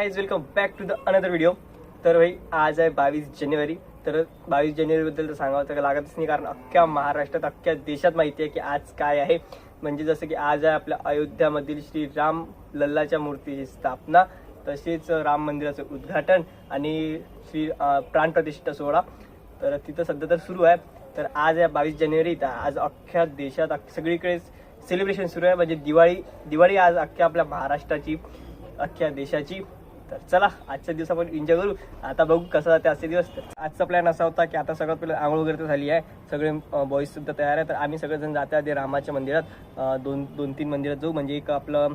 Guys welcome back to the another video. तर भाई आज आहे 22 जानेवारी. तर 22 जानेवारीबद्दल तर सांगावं तर लागतच नाही, कारण अख्ख्या महाराष्ट्रात अख्ख्या देशात माहिती आहे की आज काय आहे. म्हणजे जसं की आज आहे आपल्या अयोध्यामधील श्री राम लल्लाच्या मूर्तीची स्थापना, तसेच राम मंदिराचं उद्घाटन आणि श्री प्राणप्रतिष्ठा सोहळा. तर तिथं सध्या तर सुरू आहे. तर आज आहे 22 जानेवारी. तर आज अख्ख्या देशात सगळीकडे सेलिब्रेशन सुरू आहे. म्हणजे दिवाळी आज अख्ख्या आपल्या महाराष्ट्राची, अख्ख्या देशाची. तर चला आजच्या दिवस आपण एन्जॉय करू. आता बघू कसं जाते आजचे दिवस. आजचा प्लॅन असा होता की आता सगळ्यात पहिले आंघोळ वगैरे झाली आहे, सगळे बॉईज सुद्धा तयार आहे. तर आम्ही सगळेजण जाते आधी रामाच्या मंदिरात, दोन तीन मंदिरात जाऊ. म्हणजे एक आपलं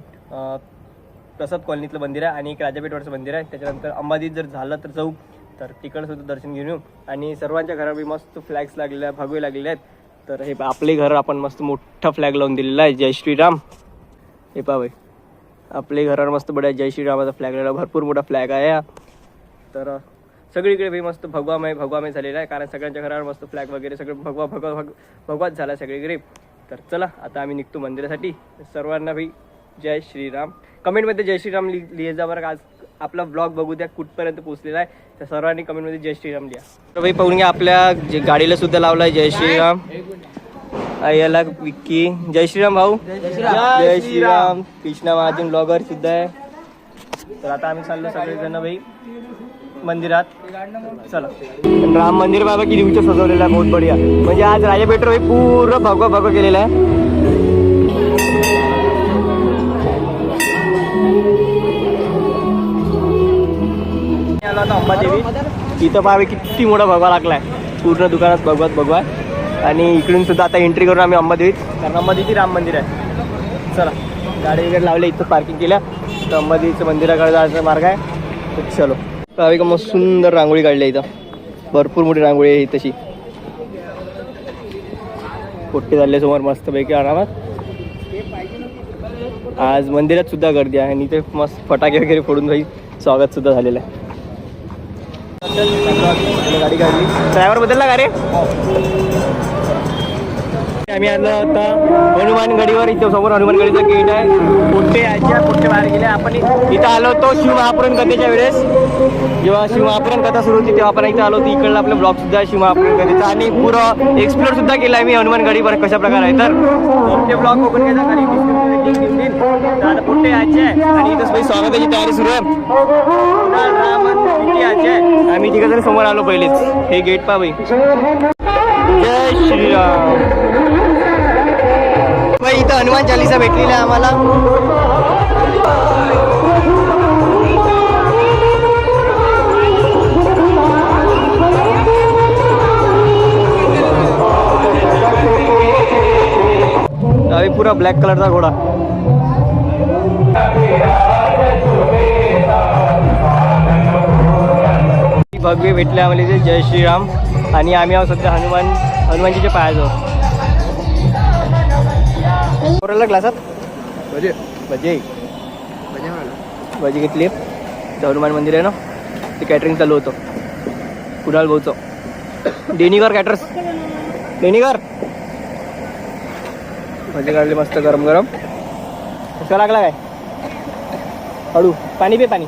प्रसाद कॉलनीतलं मंदिर आहे आणि एक राजापेठवाडचं मंदिर आहे. त्याच्यानंतर अंबादीत जर झालं तर जाऊ, तर तिकडं सुद्धा दर्शन घेऊन येऊ. आणि सर्वांच्या घरावर मस्त फ्लॅग्स लागलेले आहेत, भगवे लागलेले आहेत. तर हे आपले घर आपण मस्त मोठा फ्लॅग लावून दिलेला आहे, जय श्रीराम. हे पहा भाई, आपले घरावर मस्त बड्या जय श्रीरामाचा फ्लॅग लागला, भरपूर मोठा फ्लॅग आहे. तर सगळीकडे भाई मस्त भगवामय झालेला आहे, कारण सगळ्यांच्या घरावर मस्त फ्लॅग वगैरे सगळं भगवाच झाला सगळीकडे. तर चला आता आम्ही निघतो मंदिरासाठी. सर्वांना भाई जय श्रीराम. कमेंटमध्ये जय श्रीराम लिहित जा बरं. आज आपला ब्लॉग बघू द्या कुठपर्यंत पोहोचलेला आहे. तर सर्वांनी कमेंटमध्ये जय श्रीराम लिहा. तर भाई पाहून घ्या, आपल्या गाडीला सुद्धा लावला आहे जय श्रीराम. याला विक्की जय श्रीराम भाऊ. जय श्रीराम. कृष्णा महाजन ब्लॉगर सुद्धा आहे. तर आता आम्ही चाललो सगळेजण भाई मंदिरात. चला. राम मंदिर बाबा किती उंच सजवलेला आहे, बहुत बढिया. म्हणजे आज राजापेठवर पूर्ण भगवा केलेला आहे. आला आता अंबादेवी. इथं पाहावे किती मोठा भगवा लागलाय, पूर्ण दुकानात भगवा. आणि इकडून सुद्धा आता एंट्री करून आम्ही अंबादेवीत, कारण अंबादेवीची राम मंदिर आहे. चला गाडी वगैरे लावले, इथं पार्किंग केल्या. तर अंबादेवीचं मंदिराकडे जायचा मार्ग आहे. तर चलो. पाहावे का मस्त सुंदर रांगोळी काढली इथं, भरपूर मोठी रांगोळी आहे तशी. पोट्टे झाले समोर मस्तपैकी आरामात. आज मंदिरात सुद्धा गर्दी आहे आणि इथे मस्त फटाके वगैरे फोडून भाई स्वागत सुद्धा झालेलं आहे. गाडी काढली, ड्रायव्हर बदलला का रे? आम्ही आलो आता हनुमान गडीवर. इथे समोर हनुमान गडीचा गेट आहे. पोट्टे बाहेर गेले. आपण इथं आलो होतो शिवमहापुराण कथेच्या वेळेस, जेव्हा शिवमहापुराण कथा सुरू होती तेव्हा आपण इथं आलो होतो. इकडला आपला ब्लॉग सुद्धा शिवमहापुराण कथेचा आणि पुरं एक्सप्लोर सुद्धा केला आहे मी हनुमान गडीवर कशा प्रकारे आहे. तर ते ब्लॉग बघून घ्यायचा. खाली आता पोट्टे यायचे आणि इथं स्वागताची तयारी सुरू आहे. आम्ही तिघ जण समोर आलो पहिलेच. हे गेट पहा बाई. जय श्रीराम. इथं हनुमान चालीसा भेटलेला आहे आम्हाला. पुरा ब्लॅक कलरचा घोडा. भगवे भेटले आम्हाला इथे, जय श्रीराम. आणि आम्ही आहोत सध्या हनुमानजीच्या पायाजवळ. कोणाला ग्लासात भजी घेतली. हनुमान मंदिर आहे ना, ते कॅटरिंग चालू होतं. कुणाल भाऊचं, डेनिगर कॅटर्स, डेनिगर. भजी काढली मस्त गरम गरम. कसा लागला काय? हळू पाणी पे पाणी.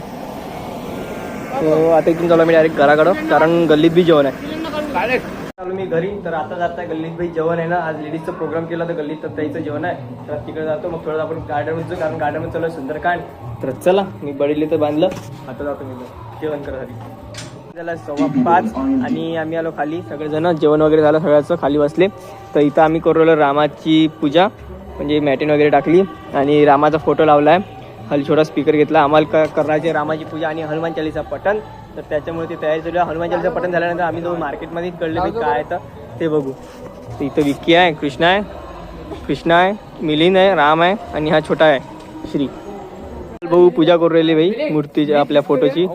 आता इथून चालू मी डायरेक्ट घराकडं, कारण गल्लीत बी जेवण आहे. चालू मी घरी. तर आता जाता गल्लीत भाई जेवण आहे ना, आज लेडीजचा प्रोग्राम केला तर गल्लीत तर त्याचं जेवण आहे. तर तिकडे जातो, मग थोडं आपण गार्डनमध्ये जाऊ, कारण गार्डनमध्ये चालू आहे सुंदरकांड. तर चला, मी बडीले तर बांधलं. आता जातो मी जेवण करायसाठी. झाला 5:15 आणि आम्ही आलो खाली. सगळेजण जेवण वगैरे झालं, सगळ्याचं खाली बसले. तर इथं आम्ही करू रामाची पूजा, म्हणजे मॅटिन वगैरे टाकली आणि रामाचा फोटो लावला आहे. खाली छोटा स्पीकर घेतला. आम्हाला करायचे रामाची पूजा आणि हनुमान चालीसा पठण. तर त्याच्यामुळे ती तयारी चालू आहे. हनुमान चालीसा पठण झाल्यानंतर आम्ही जाऊ मार्केटमध्ये, कळले मी काय तर ते बघू. तर इथं विक्की आहे, कृष्णा आहे, मिलिंद आहे, राम आहे आणि हा छोटा आहे श्री. भाऊ पूजा करू राहिली भाई मूर्तीच्या, आपल्या फोटोची.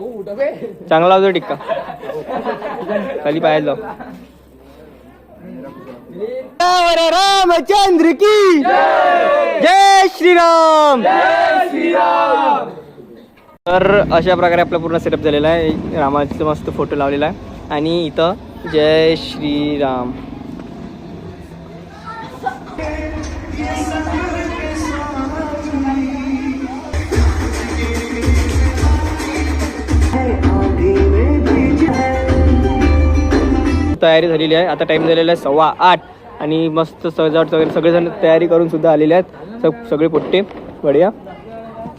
चांगला होतो टिक्का खाली पाहायला. रामचंद्र की जय श्रीराम. तर अशा प्रकारे आपला पूर्ण सेटअप झालेला आहे. रामाचा मस्त फोटो लावलेला आहे आणि इथं जय श्रीराम. तयारी झालेली आहे. आता टाइम झालेला आहे 8:15 आणि मस्त सजावट वगैरे सगळेजण तयारी करून सुद्धा आलेले आहेत. सगळे पोट्टे बढिया.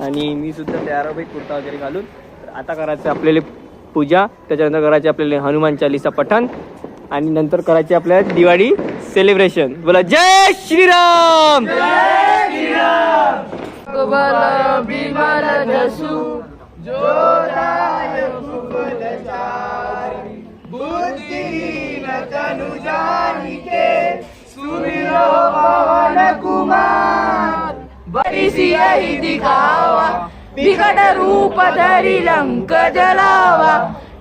आणि मी सुद्धा तयार आहे कुर्ता वगैरे घालून. तर आता करायचं आपल्याला पूजा, त्याच्यानंतर करायचे आपल्याला हनुमान चालीसा पठण आणि नंतर करायचे आपल्याला दिवाळी सेलिब्रेशन. बोला जय श्रीराम. बड़ी सियाही दिखावा विकट रूप धरी लंक जलावा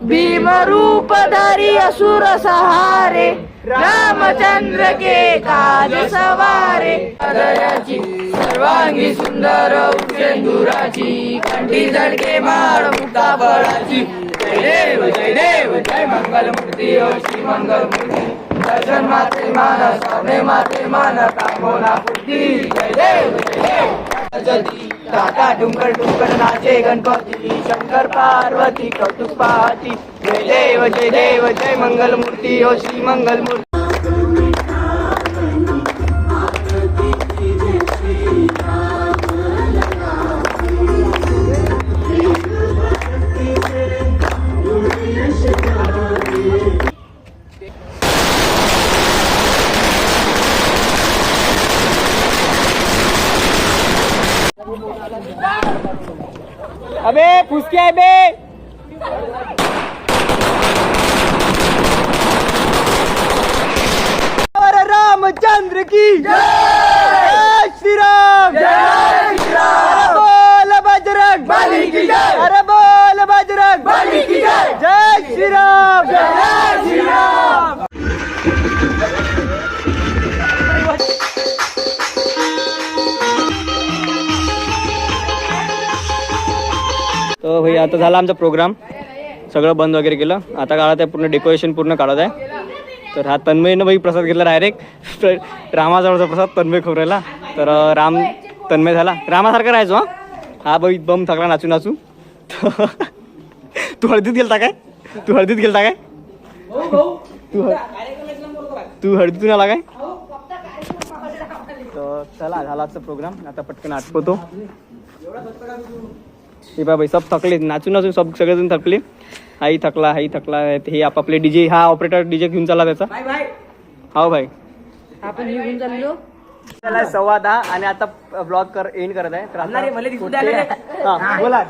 भीम रूप धरी असुर सहारे रामचंद्र के काज सवारे हृदयाची सर्वांगी सुंदर उपेंदुराची कंठी झडके माळ मुक्ता फळाची जय देव जय मंगल मूर्ती ओ श्री मंगल मूर्ती दर्शन माते मान सामने माते मान कामोना पूर्ती जय देव सती टाटा डुंगर डुंगर नाचे गणपती शंकर पार्वती कौतुक पाहती जय देव जय मंगल मूर्ती ओ श्री मंगल मूर्ती. अबे फुसके आहे बे. रामचंद्र की जय श्रीराम. जय श्रीराम. बोल बजरंग बली की जय. अरे बोल बजरंग बली की जय. जय श्रीराम. जय श्रीराम. तर भाई आता झाला आमचा प्रोग्राम. सगळं बंद वगैरे केलं. आता काढत आहे पूर्ण डेकोरेशन पूर्ण काढत आहे. तर हा तन्मयनं भाई प्रसाद घेतला डायरेक्ट. रामाजवळचा प्रसाद तन्मय खोरायला. तर राम तन्मय झाला. रामासारखं राहायचो. हा भाई बम थकला नाचू नाचू. तू हळदीत गेलता काय? तू हळदीतून आला काय? तर चला झाला आजचा प्रोग्राम. आता पटकन आठवतो. हे भाई सब थकले नाचून नाचून सगळेजण थकले. हाही थकला हे आपापले डीजे. हा ऑपरेटर डीजे घेऊन चालला त्याचा. हो भाई आपण निघून चाललो. 10:15 आणि आता ब्लॉग एंड करत आहे. तर हा बोला.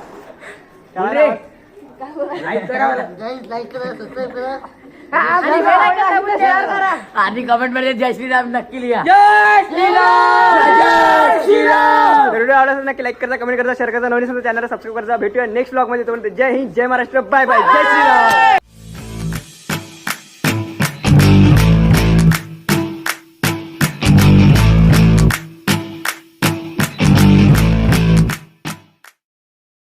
आणि कमेंट मध्ये जय श्रीराम नक्की लिहा. जय श्रीराम. जय श्रीराम. व्हिडिओ आवडला असेल नक्की लाईक करा, कमेंट करा, शेअर करा. नवीन चॅनलला सबस्क्राईब करा. भेटूया नेक्स्ट ब्लॉग मध्ये. जय हिंद, जय महाराष्ट्र. Bye bye. जय श्रीराम.